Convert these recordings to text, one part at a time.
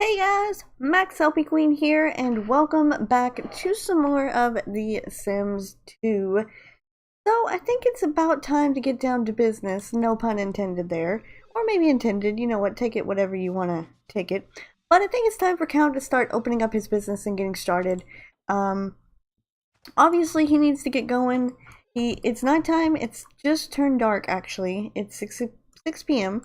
Hey guys, MaxLPQueen here, and welcome back to some more of The Sims 2. So I think it's about time to get down to business, no pun intended there, or maybe intended, you know what, take it whatever you want to take it. But I think it's time for Count to start opening up his business and getting started. Obviously he needs to get going. It's nighttime, it's just turned dark actually, it's 6 p.m.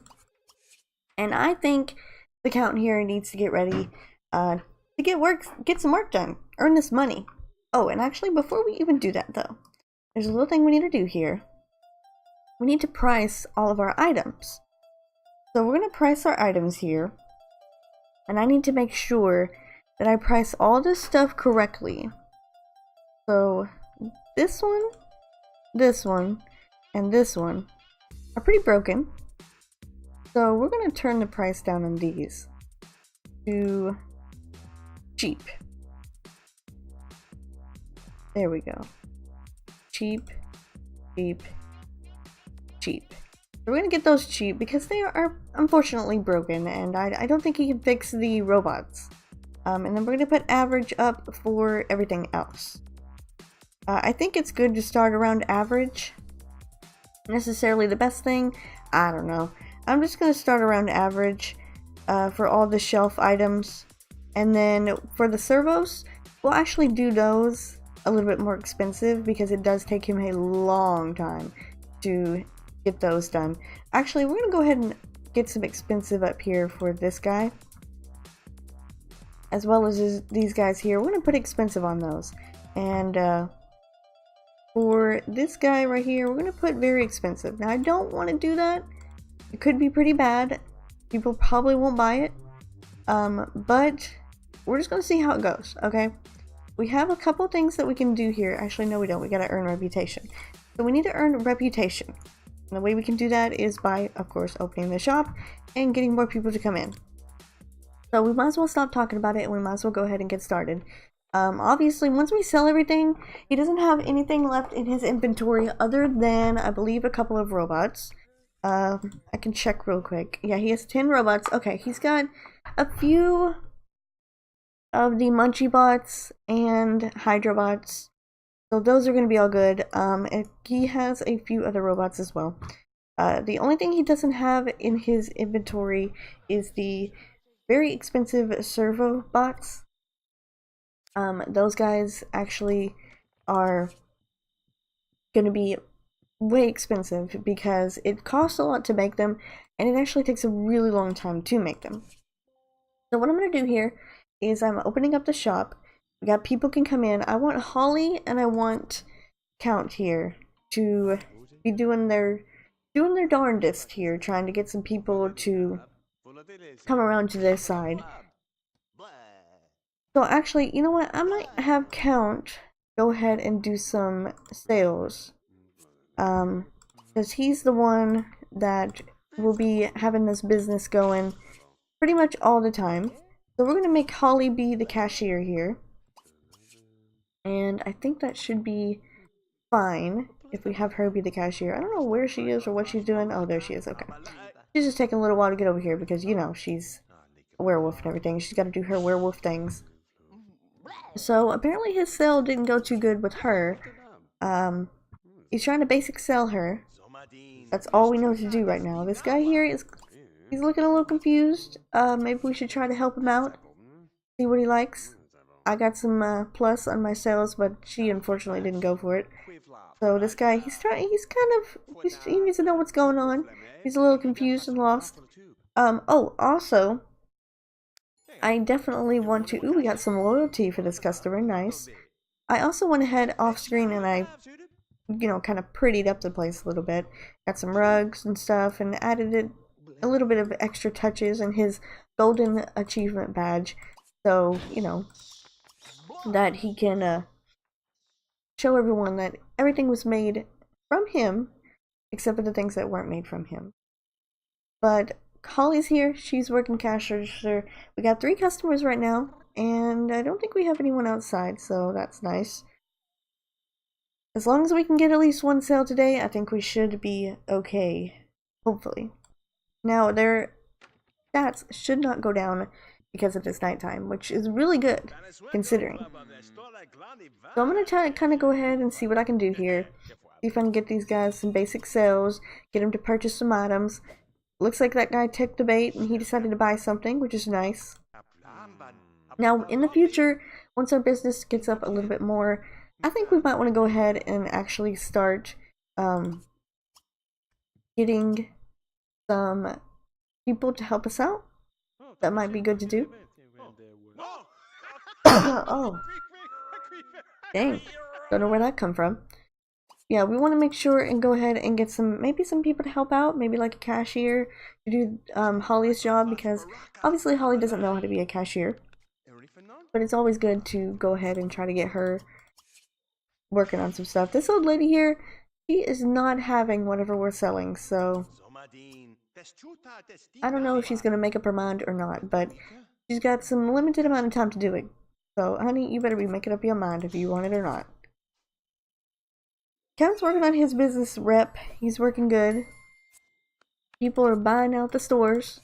And I think the Count here needs to get ready to get some work done, earn this money. Oh, and actually, before we even do that though, there's a little thing we need to do here. We need to price all of our items. So we're going to price our items here, and I need to make sure that I price all this stuff correctly. So this one, and this one are pretty broken. So we're going to turn the price down on these to cheap. There we go. Cheap, cheap, cheap. So we're going to get those cheap because they are unfortunately broken, and I don't think he can fix the robots. And then we're going to put average up for everything else. I think it's good to start around average. Necessarily the best thing? I don't know. I'm just going to start around average for all the shelf items. And then for the servos, we'll actually do those a little bit more expensive because it does take him a long time to get those done. Actually, we're going to go ahead and get some expensive up here for this guy. As well as these guys here. We're going to put expensive on those. And for this guy right here, we're going to put very expensive. Now, I don't want to do that. It could be pretty bad. People probably won't buy it. But we're just going to see how it goes, okay? We have a couple things that we can do here. Actually, no we don't. We got to earn reputation. So we need to earn reputation. And the way we can do that is by, of course, opening the shop and getting more people to come in. So we might as well stop talking about it and we might as well go ahead and get started. Obviously, once we sell everything, he doesn't have anything left in his inventory other than, I believe, a couple of robots. I can check real quick. Yeah, he has 10 robots. Okay, he's got a few of the Munchie bots and Hydrobots. So those are going to be all good. And he has a few other robots as well. The only thing he doesn't have in his inventory is the very expensive servo bots. Those guys actually are going to be way expensive because it costs a lot to make them and it actually takes a really long time to make them. So what I'm going to do here is I'm opening up the shop. We got people can come in. I want Holly and I want Count here to be doing their darndest here, trying to get some people to come around to their side. So actually, you know what? I might have Count go ahead and do some sales. Because he's the one that will be having this business going pretty much all the time. So we're going to make Holly be the cashier here. And I think that should be fine if we have her be the cashier. I don't know where she is or what she's doing. Oh, there she is. Okay. She's just taking a little while to get over here because, you know, she's a werewolf and everything. She's got to do her werewolf things. So apparently his sale didn't go too good with her. He's trying to basic sell her. That's all we know to do right now. This guy here he's looking a little confused. Maybe we should try to help him out. See what he likes. I got some plus on my sales, but she unfortunately didn't go for it. So this guy, he needs to know what's going on. He's a little confused and lost. Oh, also, I definitely want to, ooh, we got some loyalty for this customer, nice. I also went ahead off screen and I, you know, kind of prettied up the place a little bit. Got some rugs and stuff and added a little bit of extra touches in his golden achievement badge. So, you know, that he can show everyone that everything was made from him, except for the things that weren't made from him. But Holly's here, she's working cash register. We got 3 customers right now, and I don't think we have anyone outside, so that's nice. As long as we can get at least one sale today, I think we should be okay, hopefully. Now, their stats should not go down because it is nighttime, which is really good considering. So I'm gonna try to kind of go ahead and see what I can do here. See if I can get these guys some basic sales, get them to purchase some items. Looks like that guy took the bait and he decided to buy something, which is nice. Now, in the future, once our business gets up a little bit more, I think we might want to go ahead and actually start getting some people to help us out. That might be good to do. Oh, dang. Don't know where that come from. Yeah, we want to make sure and go ahead and get maybe some people to help out, maybe like a cashier to do Holly's job, because obviously Holly doesn't know how to be a cashier. But it's always good to go ahead and try to get her working on some stuff. This old lady here, she is not having whatever we're selling, so I don't know if she's going to make up her mind or not, but she's got some limited amount of time to do it. So, honey, you better be making up your mind if you want it or not. Kevin's working on his business rep. He's working good. People are buying out the stores.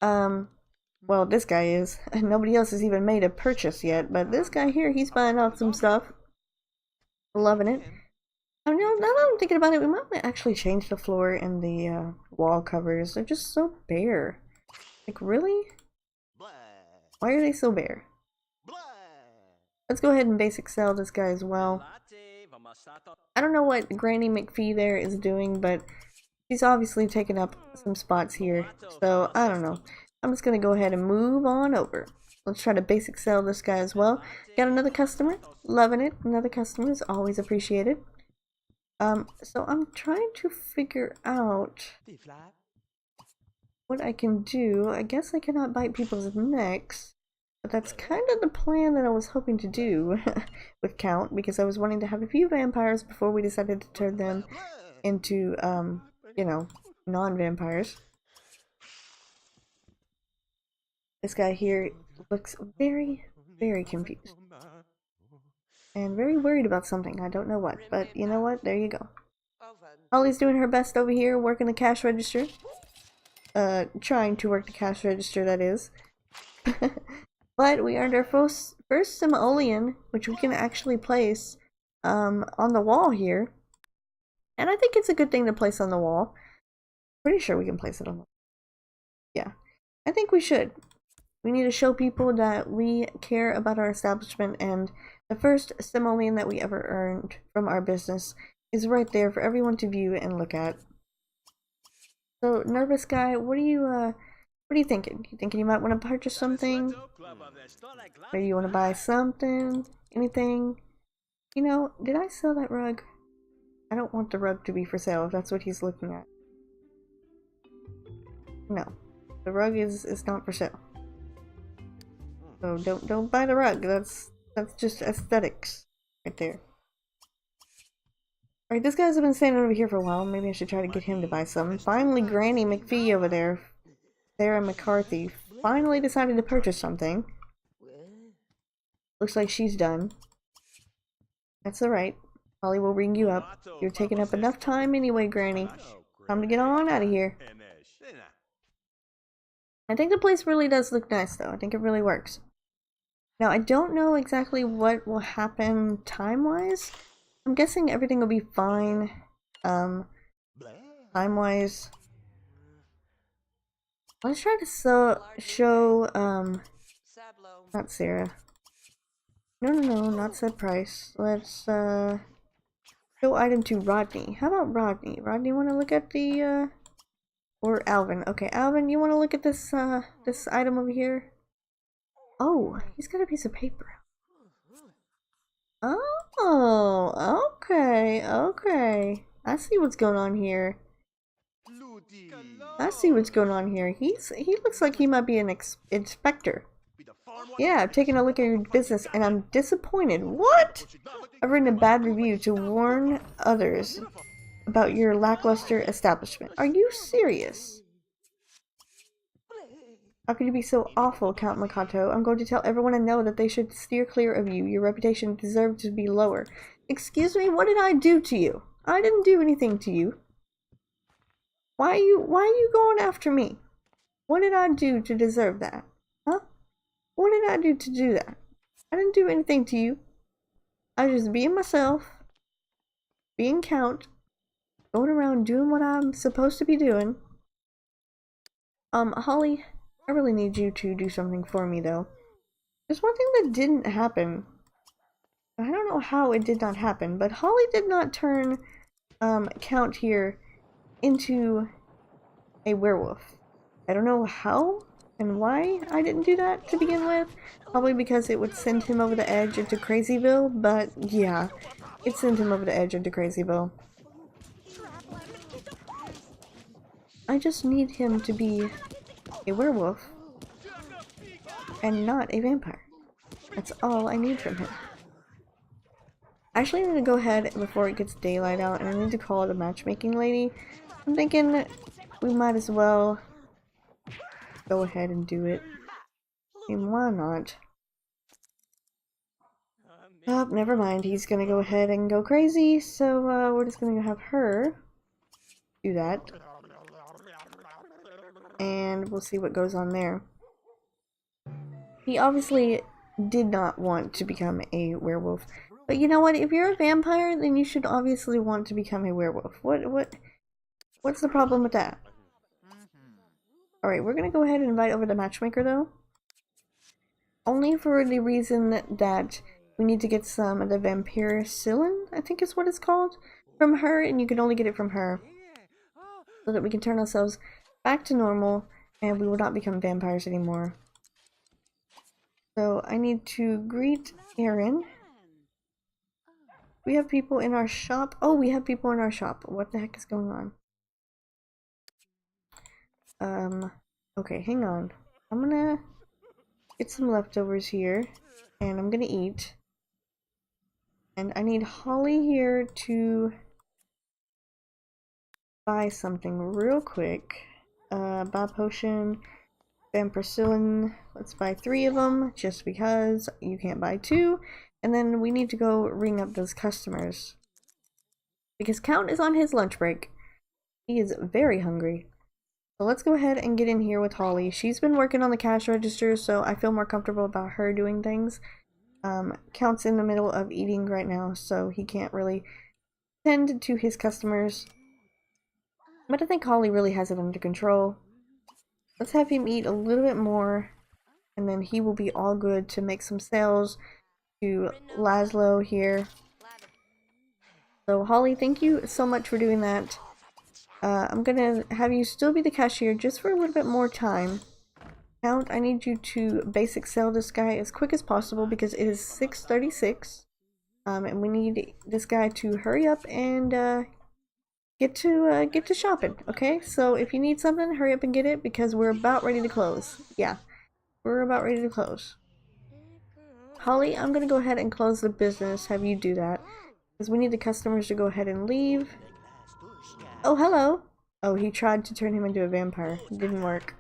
Well, this guy is. Nobody else has even made a purchase yet, but this guy here, he's buying out some stuff. Loving it. I mean, now that I'm thinking about it, we might actually change the floor and the wall covers. They're just so bare. Like, really? Why are they so bare? Let's go ahead and basic sell this guy as well. I don't know what Granny McPhee there is doing, but she's obviously taking up some spots here. So, I don't know. I'm just going to go ahead and move on over. Let's try to basic sell this guy as well. Got another customer. Loving it. Another customer is always appreciated. So I'm trying to figure out what I can do. I guess I cannot bite people's necks. But that's kind of the plan that I was hoping to do with Count, because I was wanting to have a few vampires before we decided to turn them into, you know, non-vampires. This guy here looks very, very confused. And very worried about something. I don't know what, but you know what? There you go. Holly's doing her best over here, working the cash register. Trying to work the cash register, that is. But we earned our first simoleon, which we can actually place on the wall here. And I think it's a good thing to place on the wall. Pretty sure we can place it on the wall. Yeah, I think we should. We need to show people that we care about our establishment, and the first simoleon that we ever earned from our business is right there for everyone to view and look at. So, nervous guy, what are you thinking? You thinking you might want to purchase something? Maybe you want to buy something? Anything? You know, did I sell that rug? I don't want the rug to be for sale if that's what he's looking at. No, the rug is not for sale. So don't buy the rug. That's just aesthetics right there. Alright, this guy's been standing over here for a while. Maybe I should try to get him to buy some. Finally, Granny McPhee over there, Sarah McCarthy, finally decided to purchase something. Looks like she's done. That's alright. Holly will ring you up. You're taking up enough time anyway, Granny. Time to get on out of here. I think the place really does look nice, though. I think it really works. Now, I don't know exactly what will happen time-wise. I'm guessing everything will be fine. Time-wise. Let's try to show, not Sarah. No, not said price. Let's, show item to Rodney. How about Rodney? Rodney, want to look at the, or Alvin. Okay, Alvin, you want to look at this, this item over here? Oh, he's got a piece of paper. Oh, okay, okay. I see what's going on here. I see what's going on here. He looks like he might be an inspector. Yeah, I've taken a look at your business and I'm disappointed. What? I've written a bad review to warn others about your lackluster establishment. Are you serious? How could you be so awful, Count Makato? I'm going to tell everyone I know that they should steer clear of you. Your reputation deserves to be lower. Excuse me, what did I do to you? I didn't do anything to you. Why are you going after me? What did I do to deserve that? Huh? did I do to do that? I didn't do anything to you. I was just being myself, being Count, going around doing what I'm supposed to be doing. Holly, I really need you to do something for me though. There's one thing that didn't happen. I don't know how it did not happen, but Holly did not turn Count here into a werewolf. I don't know how and why I didn't do that to begin with. Probably because it would send him over the edge into Crazyville, but yeah, it sent him over the edge into Crazyville. I just need him to be a werewolf and not a vampire. That's all I need from him. Actually, I need to go ahead before it gets daylight out, and I need to call the matchmaking lady. I'm thinking we might as well go ahead and do it. I mean, why not? Oh, never mind. He's gonna go ahead and go crazy, so we're just gonna have her do that. And we'll see what goes on there. He obviously did not want to become a werewolf. But you know what? If you're a vampire, then you should obviously want to become a werewolf. What's the problem with that? Alright, we're gonna go ahead and invite over the matchmaker though. Only for the reason that we need to get some of the vampiricillin, I think is what it's called, from her, and you can only get it from her. So that we can turn ourselves back to normal, and we will not become vampires anymore. So I need to greet Aaron. We have people in our shop. Oh, we have people in our shop. What the heck is going on? Okay, hang on. I'm gonna get some leftovers here, and I'm gonna eat. And I need Holly here to buy something real quick. Buy potion, vampiricillin. Let's buy 3 of them, just because you can't buy 2. And then we need to go ring up those customers. Because Count is on his lunch break. He is very hungry. So let's go ahead and get in here with Holly. She's been working on the cash register, so I feel more comfortable about her doing things. Count's in the middle of eating right now, so he can't really tend to his customers. But I think Holly really has it under control. Let's have him eat a little bit more, and then he will be all good to make some sales to Laszlo here. So Holly, thank you so much for doing that. I'm gonna have you still be the cashier just for a little bit more time. Count, I need you to basic sell this guy as quick as possible because it is 6:36. And we need this guy to hurry up and get to shopping, okay? So if you need something, hurry up and get it because we're about ready to close. Yeah, we're about ready to close. Holly, I'm gonna go ahead and close the business, have you do that. Because we need the customers to go ahead and leave. Oh, hello! Oh, he tried to turn him into a vampire. It didn't work.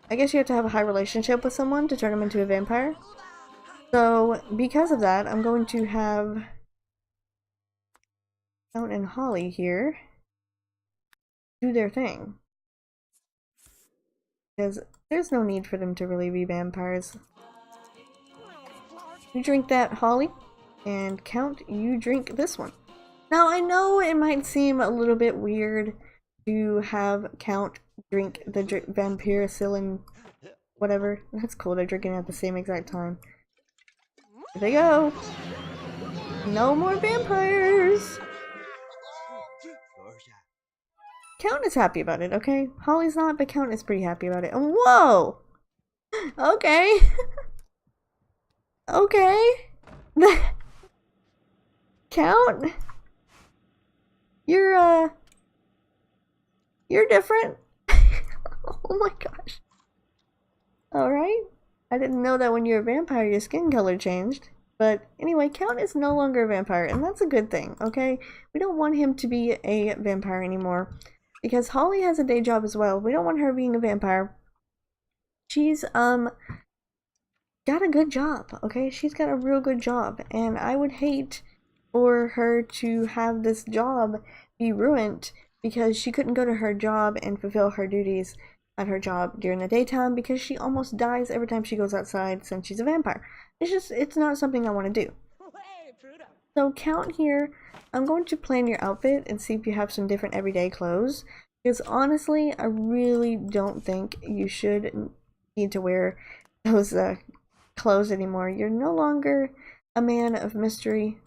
I guess you have to have a high relationship with someone to turn him into a vampire. So, because of that, I'm going to have Count and Holly here do their thing. Because there's no need for them to really be vampires. You drink that, Holly, and Count, you drink this one. Now, I know it might seem a little bit weird to have Count drink the vampiricillin, whatever. That's cool, they're drinking it at the same exact time. Here they go! No more vampires! Count is happy about it, okay? Holly's not, but Count is pretty happy about it. And whoa! Okay! Okay! Count? You're different. Oh my gosh. Alright. I didn't know that when you're a vampire your skin color changed. But anyway, Count is no longer a vampire, and that's a good thing, okay? We don't want him to be a vampire anymore. Because Holly has a day job as well. We don't want her being a vampire. She's, got a good job, okay? She's got a real good job, and I would hate for her to have this job be ruined because she couldn't go to her job and fulfill her duties at her job during the daytime because she almost dies every time she goes outside since she's a vampire. It's not something I want to do. So Count here, I'm going to plan your outfit and see if you have some different everyday clothes. Because honestly, I really don't think you should need to wear those clothes anymore. You're no longer a man of mystery.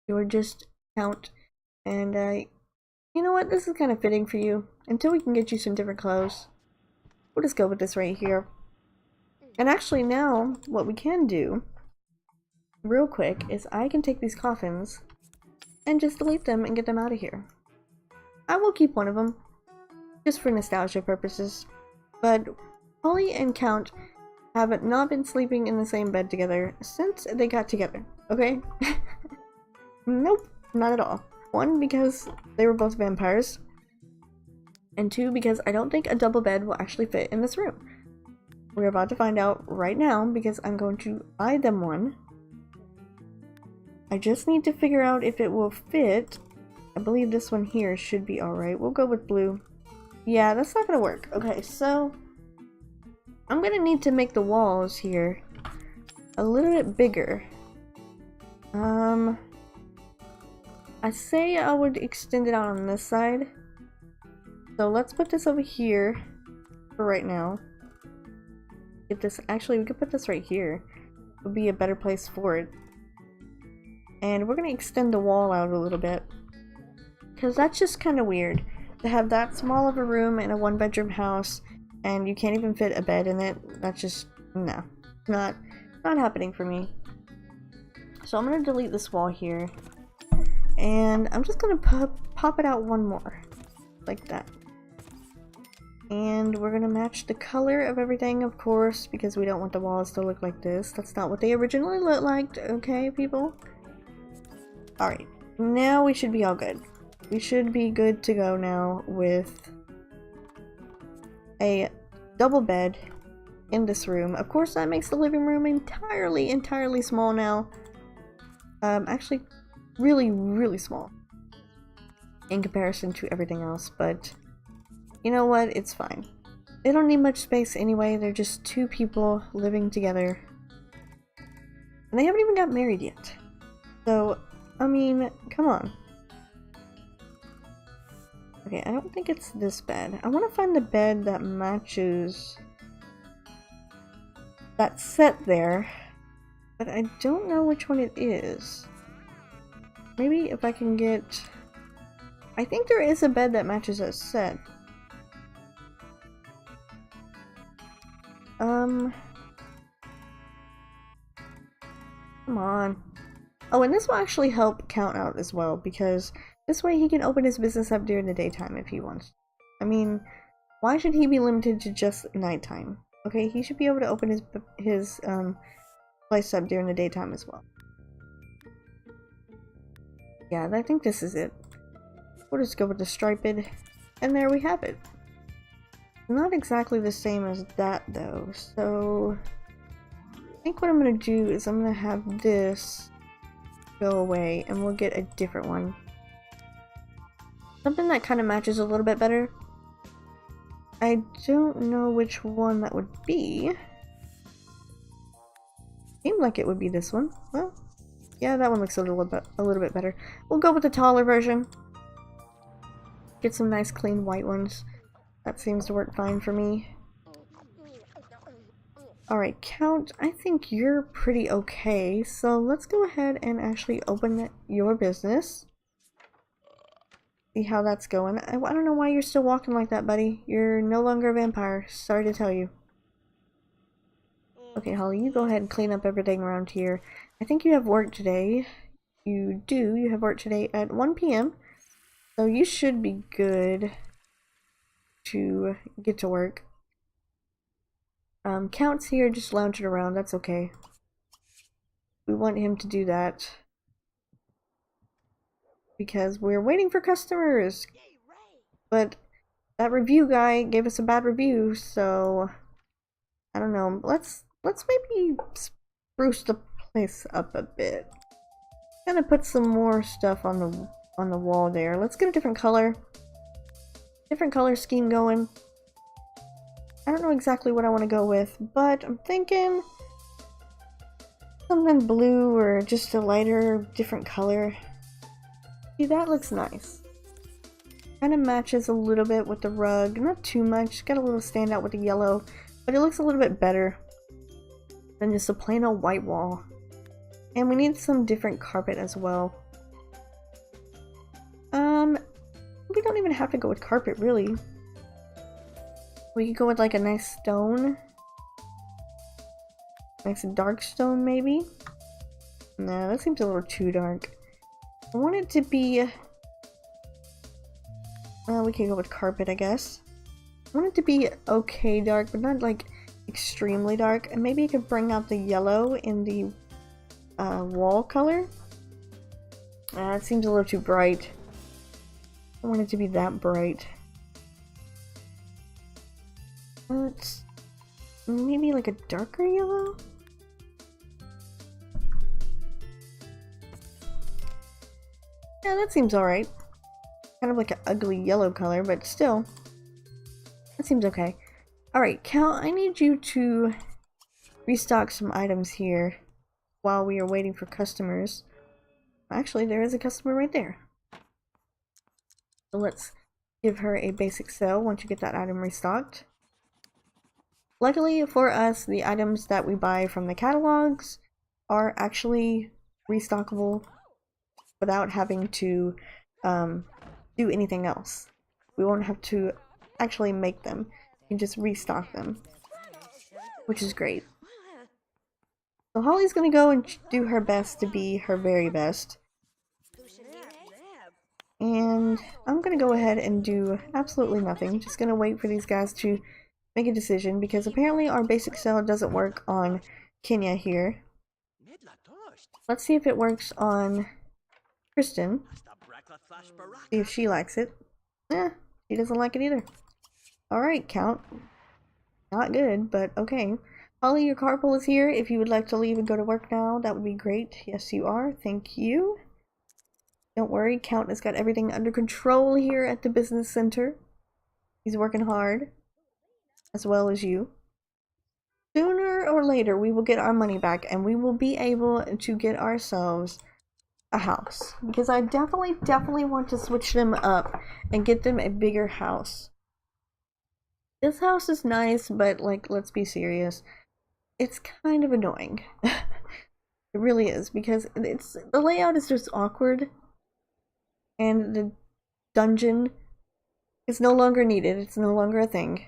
You're just Count. And you know what? This is kind of fitting for you. Until we can get you some different clothes, we'll just go with this right here. And actually now, what we can do real quick is I can take these coffins and just delete them and get them out of here. I will keep one of them just for nostalgia purposes, but Holly and Count have not been sleeping in the same bed together since they got together, okay? Nope, not at all. One, because they were both vampires, and two, because I don't think a double bed will actually fit in this room. We're about to find out right now because I'm going to buy them one. I just need to figure out if it will fit. I believe this one here should be alright. We'll go with blue. Yeah, that's not gonna work. Okay, so I'm gonna need to make the walls here a little bit bigger. I say I would extend it out on this side. So let's put this over here for right now. Get this, actually we could put this right here. It would be a better place for it. And we're gonna extend the wall out a little bit. Because that's just kind of weird. To have that small of a room in a one-bedroom house and you can't even fit a bed in it. That's just, no. Not happening for me. So I'm gonna delete this wall here. And I'm just gonna pop it out one more. Like that. And we're gonna match the color of everything, of course, because we don't want the walls to look like this. That's not what they originally looked like, okay, people? Alright, now we should be all good. We should be good to go now with a double bed in this room. Of course, that makes the living room entirely small now. Actually, really small in comparison to everything else, but you know what? It's fine. They don't need much space anyway. They're just two people living together. And they haven't even got married yet. So, I mean, come on. Okay, I don't think it's this bed. I want to find the bed that matches that set there, but I don't know which one it is. Maybe if I can get... I think there is a bed that matches that set. Come on. Oh, and this will actually help Count out as well, because this way he can open his business up during the daytime if he wants. I mean, why should he be limited to just nighttime? Okay, he should be able to open his place up during the daytime as well. Yeah, I think this is it. We'll just go with the striped, and there we have it. Not exactly the same as that though, so I think what I'm gonna do is I'm gonna have this go away and we'll get a different one. Something that kind of matches a little bit better. I don't know which one that would be. Seemed like it would be this one. Well, yeah, that one looks a little bit better. We'll go with the taller version. Get some nice clean white ones. That seems to work fine for me. Alright, Count, I think you're pretty okay, so let's go ahead and actually open your business. See how that's going. I don't know why you're still walking like that, buddy. You're no longer a vampire. Sorry to tell you. Okay, Holly, you go ahead and clean up everything around here. I think you have work today. You do. You have work today at 1 p.m. So you should be good to get to work. Count's here just lounging around. That's okay. We want him to do that because we're waiting for customers. But that review guy gave us a bad review, so I don't know. Let's maybe spruce the place up a bit. Gonna put some more stuff on the wall there. Let's get a different color scheme going. I don't know exactly what I want to go with, but I'm thinking something blue or just a lighter, different color. See, that looks nice. Kind of matches a little bit with the rug, not too much. Got a little standout with the yellow, but it looks a little bit better than just a plain old white wall. And we need some different carpet as well. We don't even have to go with carpet, really. We could go with like a nice stone. Nice dark stone, maybe? No, that seems a little too dark. I want it to be... we can go with carpet, I guess. I want it to be okay dark, but not like extremely dark. And maybe I could bring out the yellow in the wall color. It seems a little too bright. I don't want it to be that bright. Let's maybe like a darker yellow. Yeah, that seems alright. Kind of like an ugly yellow color, but still, that seems okay. Alright, Cal, I need you to restock some items here while we are waiting for customers. Actually, there is a customer right there. So let's give her a basic sell once you get that item restocked. Luckily for us, the items that we buy from the catalogs are actually restockable without having to do anything else. We won't have to actually make them. We can just restock them, which is great. So Holly's gonna go and do her best to be her very best. And I'm gonna go ahead and do absolutely nothing. Just gonna wait for these guys to make a decision, because apparently our basic sell doesn't work on Kenya here. Let's see if it works on Kristen. See if she likes it. She doesn't like it either. Alright, Count. Not good, but okay. Holly, your carpool is here. If you would like to leave and go to work now, that would be great. Yes, you are. Thank you. Don't worry, Count has got everything under control here at the business center. He's working hard, as well as you. Sooner or later, we will get our money back, and we will be able to get ourselves a house. Because I definitely want to switch them up and get them a bigger house. This house is nice, but, like, let's be serious. It's kind of annoying. It really is, because the layout is just awkward. And the dungeon is no longer needed. It's no longer a thing.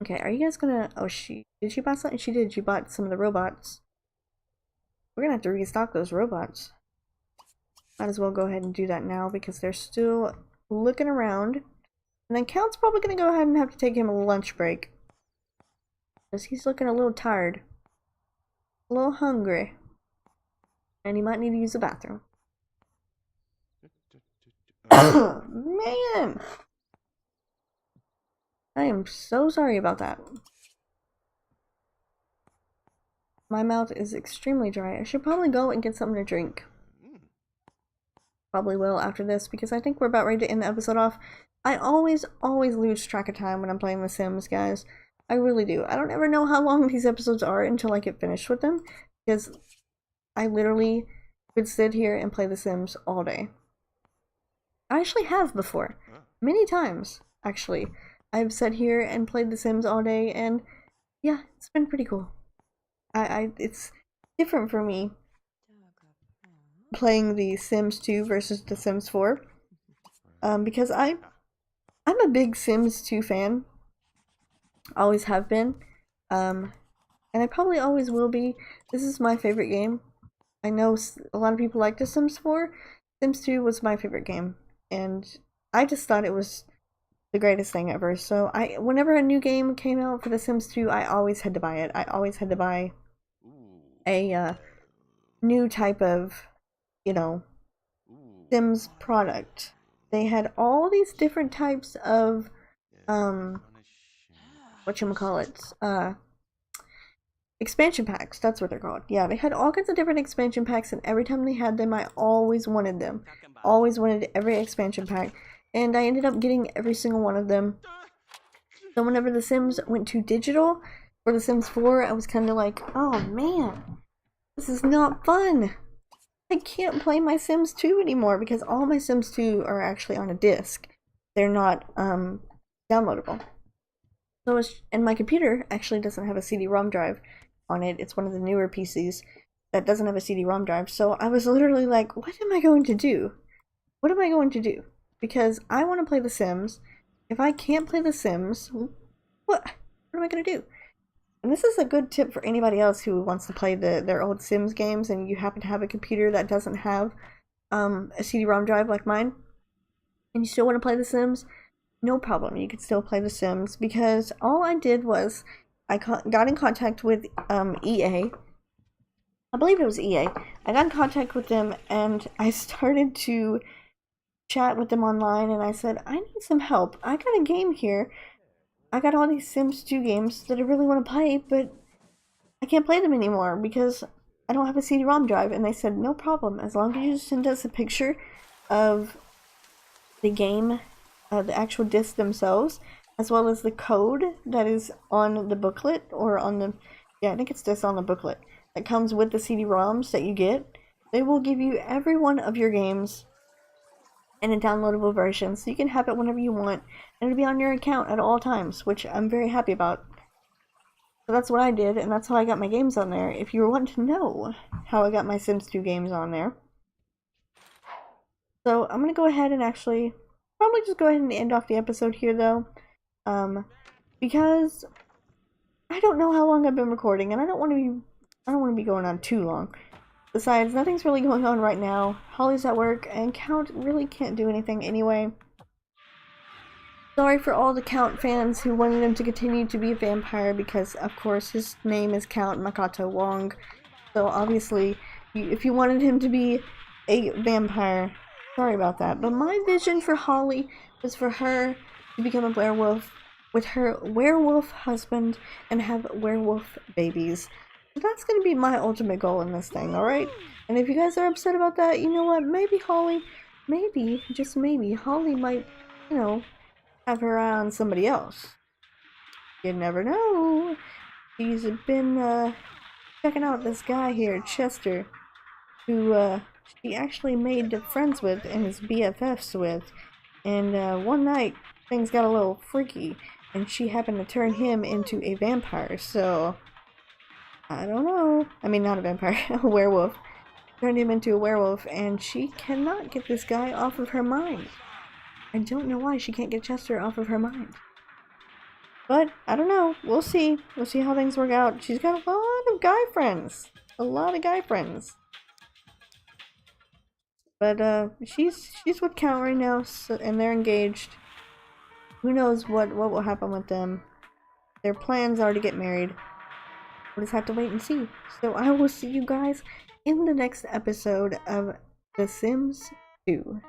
Okay, are you guys gonna... Oh, did she buy something? She did. She bought some of the robots. We're gonna have to restock those robots. Might as well go ahead and do that now, because they're still looking around. And then Count's probably gonna go ahead and have to take him a lunch break. Because he's looking a little tired. A little hungry. And he might need to use the bathroom. Man! I am so sorry about that. My mouth is extremely dry. I should probably go and get something to drink. Probably will after this, because I think we're about ready to end the episode off. I always lose track of time when I'm playing The Sims, guys. I really do. I don't ever know how long these episodes are until I get finished with them, because I literally could sit here and play The Sims all day. I actually have before. Many times, actually. I've sat here and played The Sims all day, and yeah, it's been pretty cool. It's different for me playing The Sims 2 versus The Sims 4. Because I'm a big Sims 2 fan. Always have been. And I probably always will be. This is my favorite game. I know a lot of people like The Sims 4. Sims 2 was my favorite game. And I just thought it was the greatest thing ever. So whenever a new game came out for The Sims 2, I always had to buy it. I always had to buy a new type of, you know, Sims product. They had all these different types of, whatchamacallit, expansion packs. That's what they're called. Yeah, they had all kinds of different expansion packs, and every time they had them, I always wanted them. Always wanted every expansion pack. And I ended up getting every single one of them. So whenever The Sims went to digital for The Sims 4, I was kind of like, oh man, this is not fun. I can't play my Sims 2 anymore because all my Sims 2 are actually on a disc. They're not downloadable. So and my computer actually doesn't have a CD-ROM drive on it. It's one of the newer PCs that doesn't have a CD-ROM drive. So I was literally like, what am I going to do? What am I going to do? Because I want to play The Sims. If I can't play The Sims, what am I going to do? And this is a good tip for anybody else who wants to play their old Sims games and you happen to have a computer that doesn't have a CD-ROM drive like mine, and you still want to play The Sims, no problem. You can still play The Sims, because all I did was I got in contact with EA. I believe it was EA. I got in contact with them and I started to chat with them online, and I said, I need some help. I got a game here. I got all these Sims 2 games that I really want to play, but I can't play them anymore because I don't have a CD-ROM drive. And they said, no problem, as long as you send us a picture of the game, the actual discs themselves, as well as the code that is on the booklet, or on the, yeah, I think it's just on the booklet, that comes with the CD-ROMs that you get. They will give you every one of your games in a downloadable version, so you can have it whenever you want, and it'll be on your account at all times, which I'm very happy about. So that's what I did, and that's how I got my games on there. If you were wanting to know how I got my Sims 2 games on there. So I'm gonna go ahead and actually probably just go ahead and end off the episode here though. Because I don't know how long I've been recording, and I don't want to be going on too long. Besides, nothing's really going on right now. Holly's at work, and Count really can't do anything anyway. Sorry for all the Count fans who wanted him to continue to be a vampire, because of course his name is Count Makoto Wong. So obviously, if you wanted him to be a vampire, sorry about that. But my vision for Holly was for her to become a werewolf with her werewolf husband and have werewolf babies. That's going to be my ultimate goal in this thing, alright? And if you guys are upset about that, you know what? Maybe Holly, just maybe, Holly might, you know, have her eye on somebody else. You never know. She's been, checking out this guy here, Chester, who, she actually made friends with and is BFFs with. And, one night, things got a little freaky, and she happened to turn him into a vampire, so I don't know. I mean, not a vampire, a werewolf. Turned him into a werewolf, and she cannot get this guy off of her mind. I don't know why she can't get Chester off of her mind. But, I don't know. We'll see. We'll see how things work out. She's got a lot of guy friends. A lot of guy friends. But, she's with Count right now, so, and they're engaged. Who knows what will happen with them. Their plans are to get married. We'll just have to wait and see. So I will see you guys in the next episode of The Sims 2.